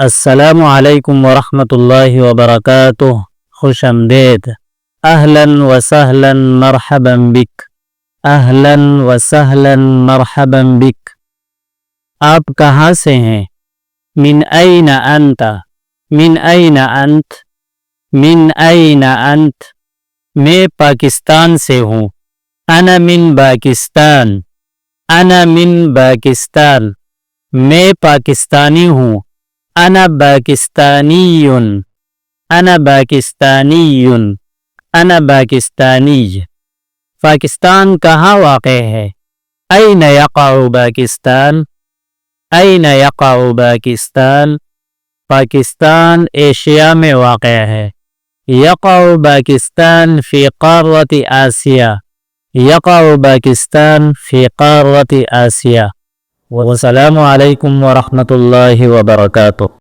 السلام علیکم ورحمۃ اللہ وبرکاتہ۔ خوش آمدید۔ اہلا وسہلا مرحبا بک، اہلا وسہلا مرحبا بک۔ آپ کہاں سے ہیں؟ من این انت، من این انت، من این انت۔ میں پاکستان سے ہوں۔ انا من پاکستان، انا من پاکستان۔ میں پاکستانی ہوں۔ انا پاکستانی، انا پاکستانی، انا پاکستانی۔ پاکستان کہاں واقع ہے؟ این یقع پاکستان، این یقع پاکستان۔ پاکستان ایشیا میں واقع ہے۔ یقع پاکستان فی قارۃ آسیہ، یقع پاکستان فی قارۃ آسیہ۔ والسلام علیکم ورحمۃ اللہ وبرکاتہ۔